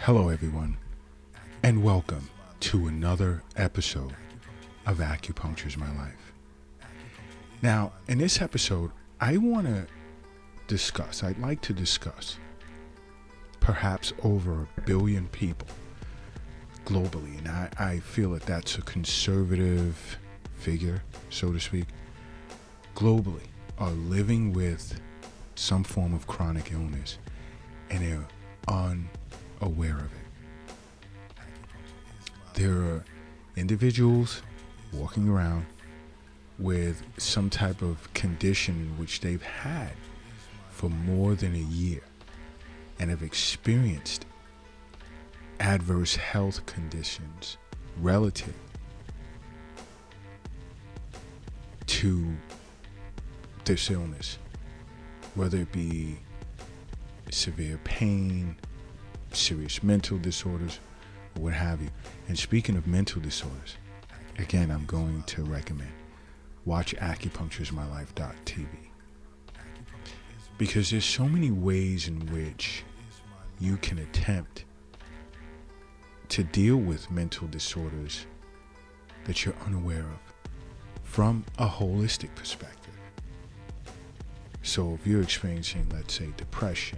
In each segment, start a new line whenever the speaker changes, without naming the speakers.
Hello, everyone, and welcome to another episode of Acupuncture is My Life. Now, in this episode, I'd like to discuss perhaps over 1 billion people globally, and I feel that that's a conservative figure, so to speak, globally are living with some form of chronic illness, and they're unaware of it. There are individuals walking around with some type of condition in which they've had for more than a year and have experienced adverse health conditions relative to this illness, whether it be severe pain, serious mental disorders, or what have you. And speaking of mental disorders, again, I'm going to recommend watch acupunctureismylife.tv, because there's so many ways in which you can attempt to deal with mental disorders that you're unaware of from a holistic perspective. So if you're experiencing, let's say, depression,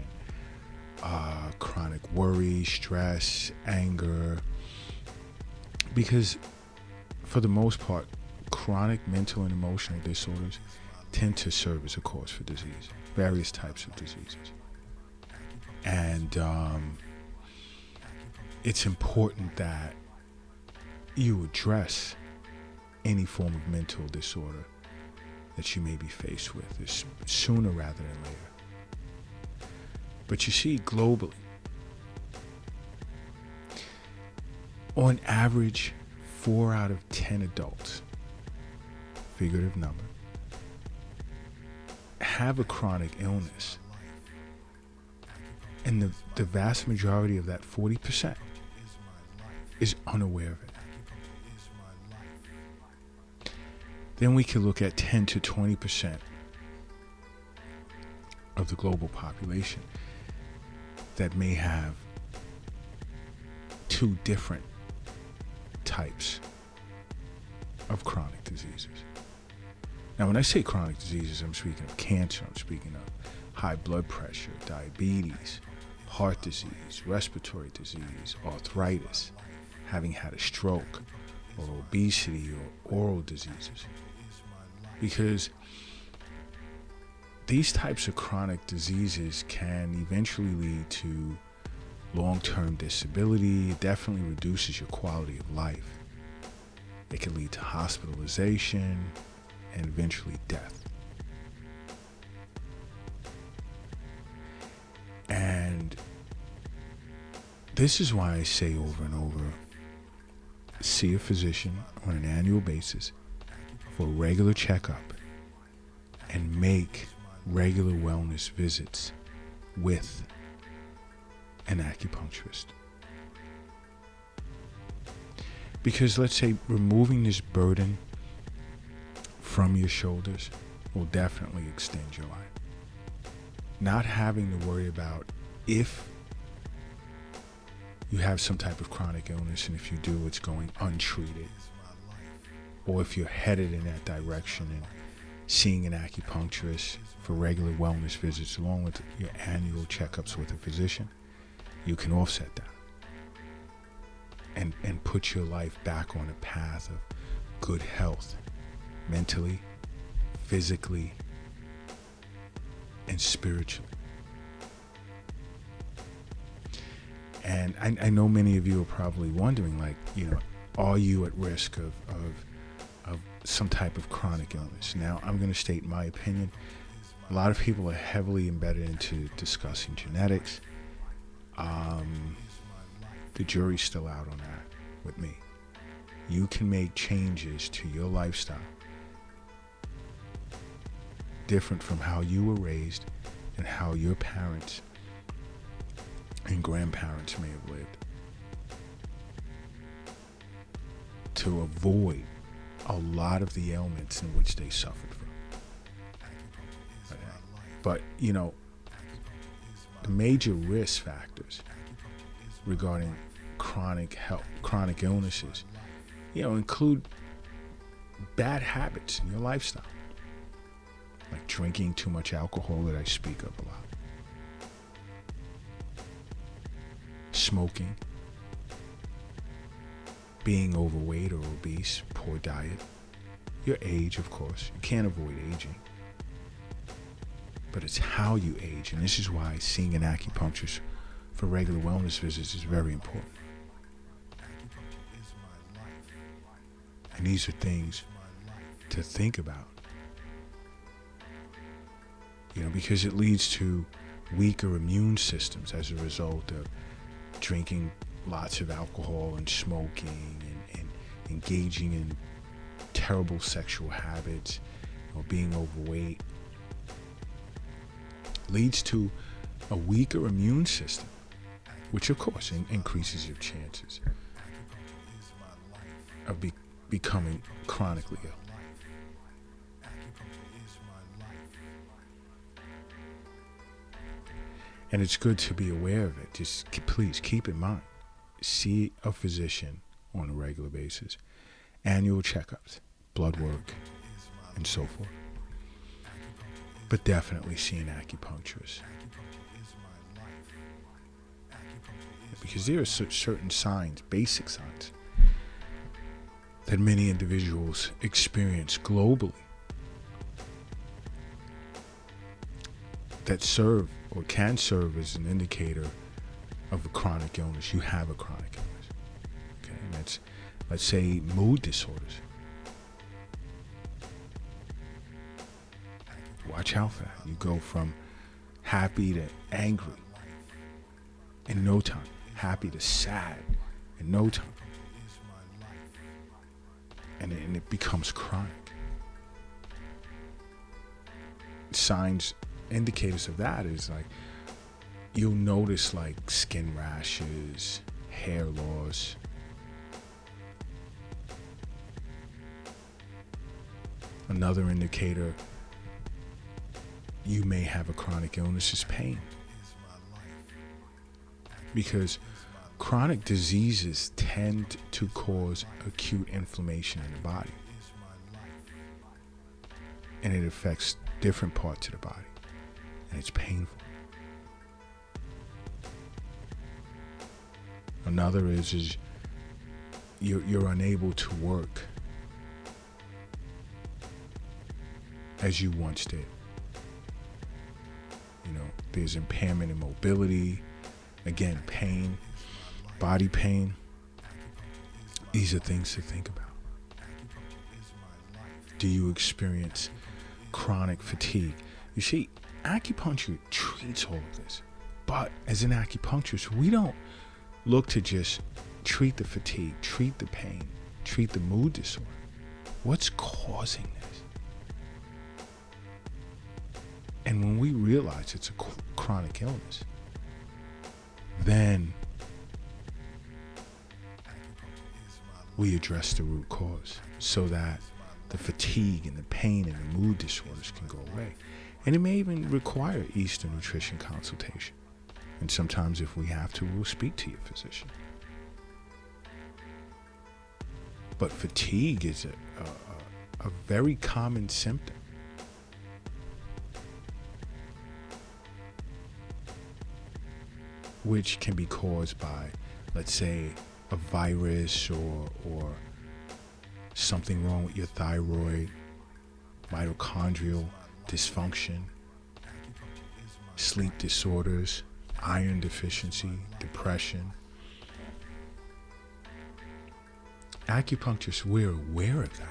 chronic worry, stress, anger, because for the most part, chronic mental and emotional disorders tend to serve as a cause for disease, various types of diseases. And it's important that you address any form of mental disorder that you may be faced with sooner rather than later. But you see, globally, on average, 4 out of 10 adults, figurative number, have a chronic illness. And the vast majority of that 40% is unaware of it. Then we can look at 10 to 20% of the global population that may have 2 different types of chronic diseases. Now, when I say chronic diseases, I'm speaking of cancer, I'm speaking of high blood pressure, diabetes, heart disease, respiratory disease, arthritis, having had a stroke, or obesity, or oral diseases. Because these types of chronic diseases can eventually lead to long-term disability. It definitely reduces your quality of life. It can lead to hospitalization and eventually death. And this is why I say over and over, see a physician on an annual basis for a regular checkup and make regular wellness visits with an acupuncturist. Because let's say removing this burden from your shoulders will definitely extend your life. Not having to worry about if you have some type of chronic illness, and if you do, it's going untreated, or if you're headed in that direction, and seeing an acupuncturist for regular wellness visits along with your annual checkups with a physician, you can offset that and put your life back on a path of good health, mentally, physically, and spiritually. And I know many of you are probably wondering, are you at risk of some type of chronic illness? Now, I'm going to state my opinion. A lot of people are heavily embedded into discussing genetics. The jury's still out on that with me. You can make changes to your lifestyle different from how you were raised and how your parents and grandparents may have lived, to avoid a lot of the ailments in which they suffered from. But, the major risk factors regarding chronic health, chronic illnesses, include bad habits in your lifestyle, like drinking too much alcohol that I speak of a lot, smoking, being overweight or obese, poor diet, your age, of course. You can't avoid aging. But it's how you age, and this is why seeing an acupuncturist for regular wellness visits is very important. And these are things to think about, because it leads to weaker immune systems as a result of drinking lots of alcohol and smoking and engaging in terrible sexual habits or being overweight. Leads to a weaker immune system, which of course increases your chances of becoming chronically ill. And it's good to be aware of it. Just please keep in mind, see a physician on a regular basis, annual checkups, blood work, and so forth. But definitely see an acupuncturist. Because there are certain signs, basic signs, that many individuals experience globally that serve or can serve as an indicator of a chronic illness. You have a chronic illness. Okay, and that's, let's say, mood disorders. Watch out for that. You go from happy to angry in no time. Happy to sad in no time. And it becomes chronic. Signs, indicators of that is like, you'll notice like skin rashes, hair loss, another indicator you may have a chronic illness is pain. Because chronic diseases tend to cause acute inflammation in the body. And it affects different parts of the body. And it's painful. Another is you're unable to work as you once did. There's impairment in mobility. Again, pain, body pain. These are things to think about. Do you experience chronic fatigue? You see, acupuncture treats all of this. But as an acupuncturist, we don't look to just treat the fatigue, treat the pain, treat the mood disorder. What's causing this? And when we realize it's a chronic illness, then we address the root cause so that the fatigue and the pain and the mood disorders can go away. And it may even require Eastern nutrition consultation. And sometimes if we have to, we'll speak to your physician. But fatigue is a very common symptom. Which can be caused by, let's say, a virus or something wrong with your thyroid, mitochondrial dysfunction, sleep disorders, iron deficiency, depression. Acupuncturists, we're aware of that.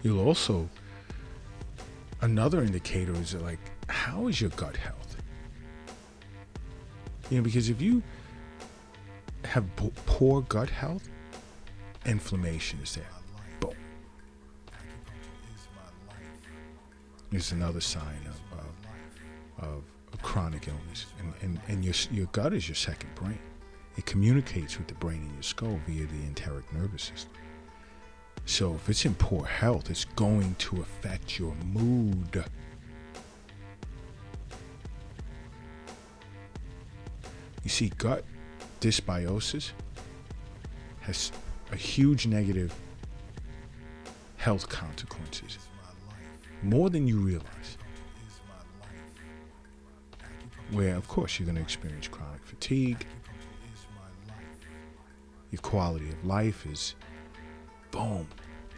You'll also, another indicator is like, how is your gut health? Because if you have poor gut health, inflammation is there. Boom. It's another sign of a chronic illness. And your gut is your second brain. It communicates with the brain in your skull via the enteric nervous system. So if it's in poor health, it's going to affect your mood. You see, gut dysbiosis has a huge negative health consequences, more than you realize. Where, of course, you're going to experience chronic fatigue. Your quality of life is, boom.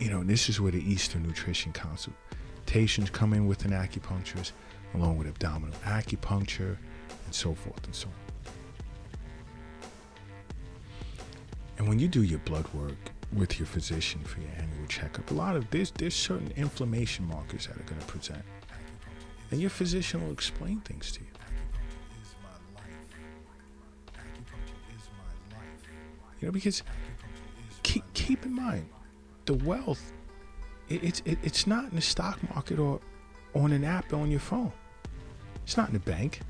And this is where the Eastern nutrition consultations come in with an acupuncturist, along with abdominal acupuncture, and so forth and so on. And when you do your blood work with your physician for your annual checkup, there's certain inflammation markers that are going to present. And your physician will explain things to you. Because keep in mind, the wealth, it's not in the stock market or on an app on your phone. It's not in the bank.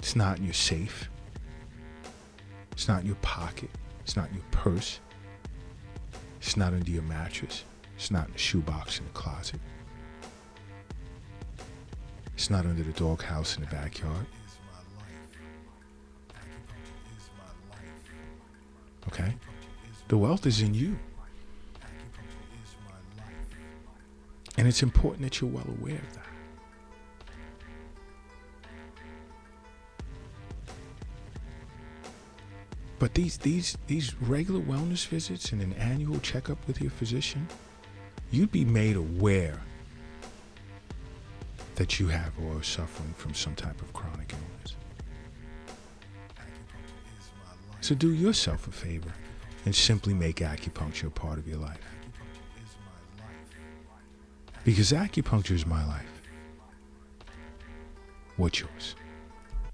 It's not in your safe. It's not in your pocket. It's not in your purse. It's not under your mattress. It's not in the shoebox in the closet. It's not under the doghouse in the backyard. Okay? The wealth is in you. And it's important that you're well aware of that. But these regular wellness visits and an annual checkup with your physician, you'd be made aware that you have or are suffering from some type of chronic illness. So do yourself a favor and simply make acupuncture a part of your life. Because acupuncture is my life. What's yours?